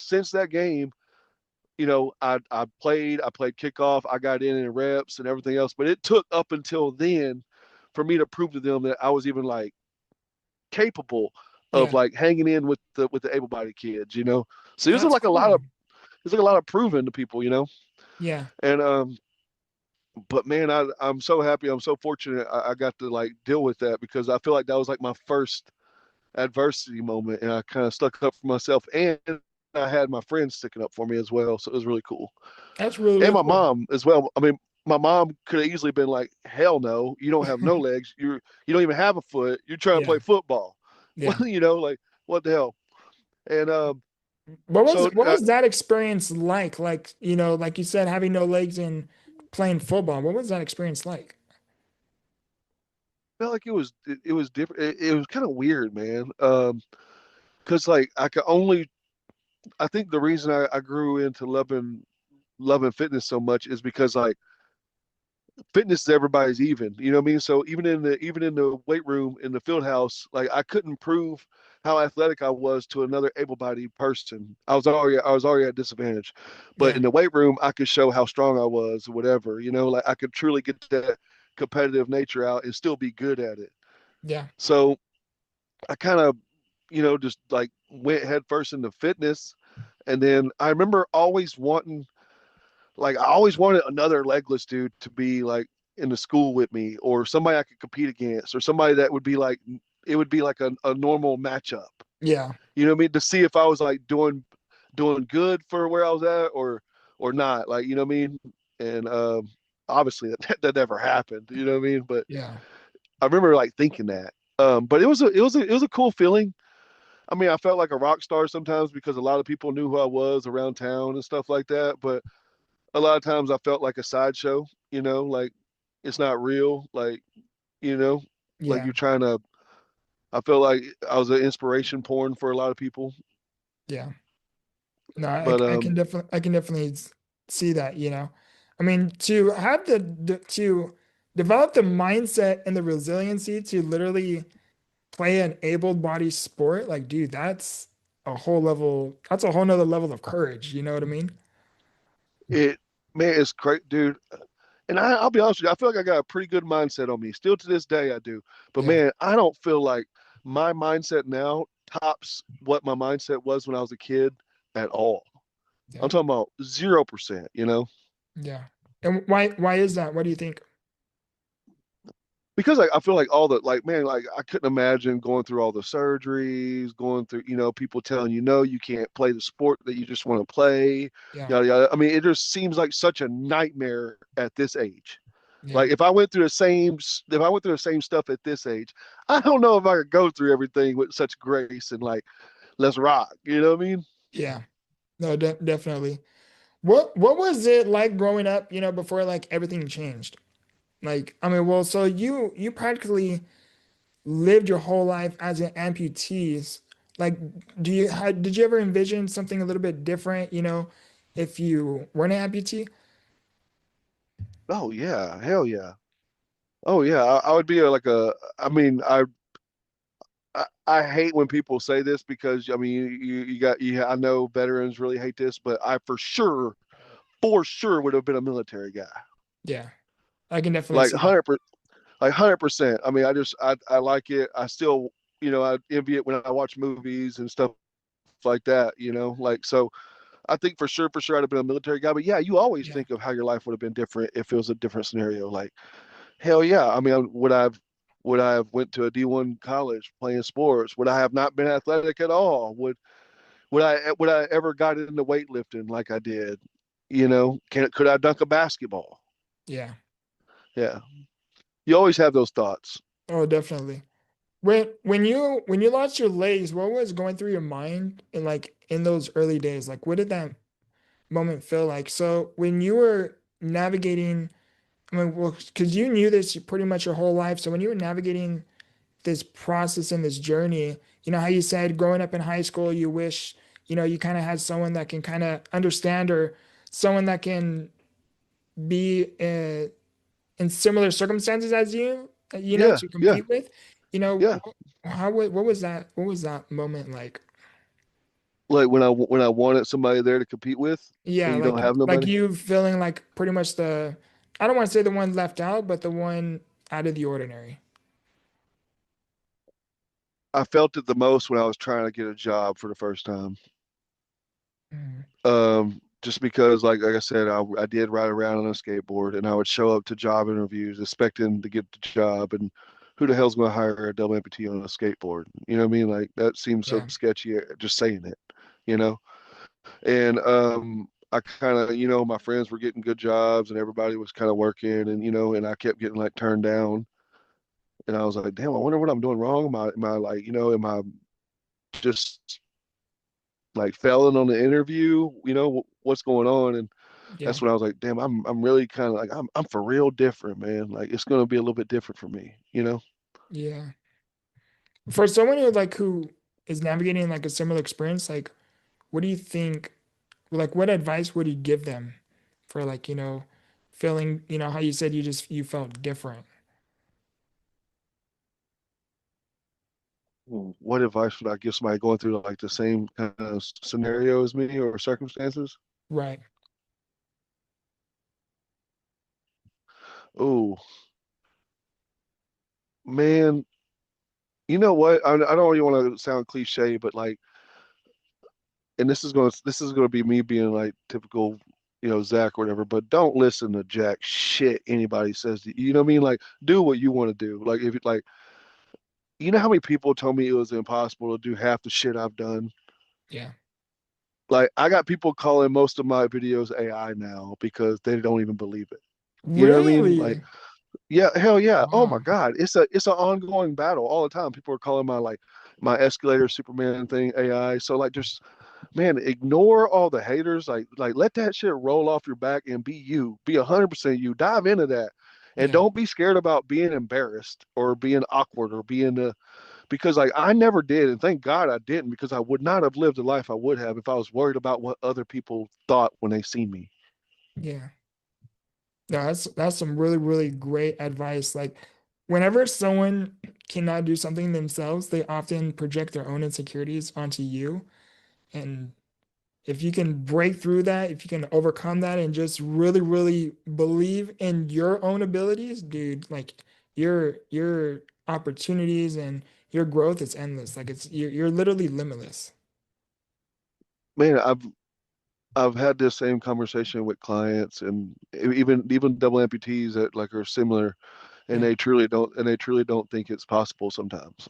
since that game, I played kickoff, I got in reps and everything else, but it took up until then for me to prove to them that I was even like capable of Yeah. like hanging in with the able-bodied kids. So That's cool. there's like a lot of proving to people. Yeah. And but man, I'm so happy, I'm so fortunate I got to like deal with that because I feel like that was like my first adversity moment, and I kind of stuck up for myself, and I had my friends sticking up for me as well, so it was really cool. That's really, And really my cool. mom as well. I mean, my mom could have easily been like, "Hell no, you don't have no legs. You don't even have a foot. You're trying to Yeah. play football." Well, Yeah. like what the hell? And so What was that experience like? Like, like you said, having no legs and playing football. What was that experience like? I felt like it was different. It was kind of weird, man. Because like I think the reason I grew into loving fitness so much is because like fitness is everybody's even. You know what I mean? So even in the weight room in the field house, like I couldn't prove how athletic I was to another able-bodied person. I was already at disadvantage. But Yeah. in the weight room, I could show how strong I was or whatever. Like I could truly get that competitive nature out and still be good at it. Yeah. So I kind of, just like went head first into fitness. And then I remember I always wanted another legless dude to be like in the school with me, or somebody I could compete against, or somebody that would be like, it would be like a normal matchup. Yeah. You know what I mean? To see if I was like doing good for where I was at or not. Like, you know what I mean? And obviously that never happened. You know what I mean? But Yeah. I remember like thinking that. But it was a cool feeling. I mean, I felt like a rock star sometimes because a lot of people knew who I was around town and stuff like that. But a lot of times I felt like a sideshow, like it's not real. Like, you know, like Yeah. you're trying to, I felt like I was an inspiration porn for a lot of people. Yeah. No, But I can definitely see that, I mean, to have to develop the mindset and the resiliency to literally play an able-bodied sport, like, dude, that's a whole nother level of courage, you know what I mean? it, man, it's great, dude. And I'll be honest with you, I feel like I got a pretty good mindset on me. Still to this day, I do. But Yeah. man, I don't feel like my mindset now tops what my mindset was when I was a kid at all. I'm Yeah. talking about 0%. Yeah. And why is that? What do you think? Because I feel like all the like man like I couldn't imagine going through all the surgeries, going through people telling you no, you can't play the sport that you just want to play, Yeah. yada yada. I mean, it just seems like such a nightmare at this age. Yeah. Like if I went through the same stuff at this age, I don't know if I could go through everything with such grace and like let's rock. You know what I mean? Yeah. No, definitely. What was it like growing up, before like everything changed? Like, I mean, well, so you practically lived your whole life as an amputee. Like, did you ever envision something a little bit different, if you weren't an amputee? Oh yeah, hell yeah. Oh yeah, I would be I mean, I hate when people say this because I mean you got I know veterans really hate this, but I for sure would have been a military guy. Yeah, I can definitely Like see that. 100%. I mean I like it. I still I envy it when I watch movies and stuff like that. Like so I think for sure I'd have been a military guy. But yeah, you always Yeah. think of how your life would have been different if it was a different scenario. Like hell yeah. I mean, would I have went to a D1 college playing sports? Would I have not been athletic at all? Would I ever got into weightlifting like I did? Could I dunk a basketball? Yeah. Yeah. You always have those thoughts. Oh, definitely. When you lost your legs, what was going through your mind in those early days? Like, what did that moment feel like? So when you were navigating, I mean, well, because you knew this pretty much your whole life. So when you were navigating this process and this journey, how you said growing up in high school, you wish, you kind of had someone that can kind of understand or someone that can be in similar circumstances as you, Yeah, to yeah, compete with, yeah. what was that moment like? Like when I wanted somebody there to compete with, and Yeah, you don't have like nobody. you feeling like pretty much the, I don't want to say the one left out, but the one out of the ordinary. I felt it the most when I was trying to get a job for the first time. Mm, Just because, like I said, I did ride around on a skateboard, and I would show up to job interviews expecting to get the job, and who the hell's going to hire a double amputee on a skateboard? You know what I mean? Like that seems so yeah, sketchy, just saying it, you know? And I kind of, my friends were getting good jobs, and everybody was kind of working, and and I kept getting like turned down, and I was like, damn, I wonder what I'm doing wrong. Am I like, am I just like failing on the interview? What's going on? And yeah, that's when I was like, damn, I'm really kind of like I'm for real different, man. Like it's gonna be a little bit different for me. yeah. For someone who is navigating like a similar experience, like what do you think, like what advice would you give them for feeling, how you said you felt different? What advice would I give somebody going through like the same kind of scenario as me or circumstances? Right. Oh, man, you know what? I don't really want to sound cliche, but like, and this is gonna be me being like typical, Zach or whatever. But don't listen to jack shit anybody says to you. You know what I mean? Like, do what you want to do. Like, if it like, how many people told me it was impossible to do half the shit I've done? Yeah. Like, I got people calling most of my videos AI now because they don't even believe it. You know what I mean? Like, Really? yeah, hell yeah. Oh my Wow. God. It's an ongoing battle all the time. People are calling my escalator Superman thing AI. So like just man, ignore all the haters. Like let that shit roll off your back and be you. Be 100% you. Dive into that. And Yeah. don't be scared about being embarrassed or being awkward or being because like I never did, and thank God I didn't, because I would not have lived the life I would have if I was worried about what other people thought when they see me. Yeah. No, that's some really, really great advice. Like whenever someone cannot do something themselves, they often project their own insecurities onto you. And if you can break through that, if you can overcome that and just really, really believe in your own abilities, dude, like your opportunities and your growth is endless. Like you're literally limitless. Man, I've had this same conversation with clients and even double amputees that like are similar, and Yeah. they truly don't think it's possible sometimes.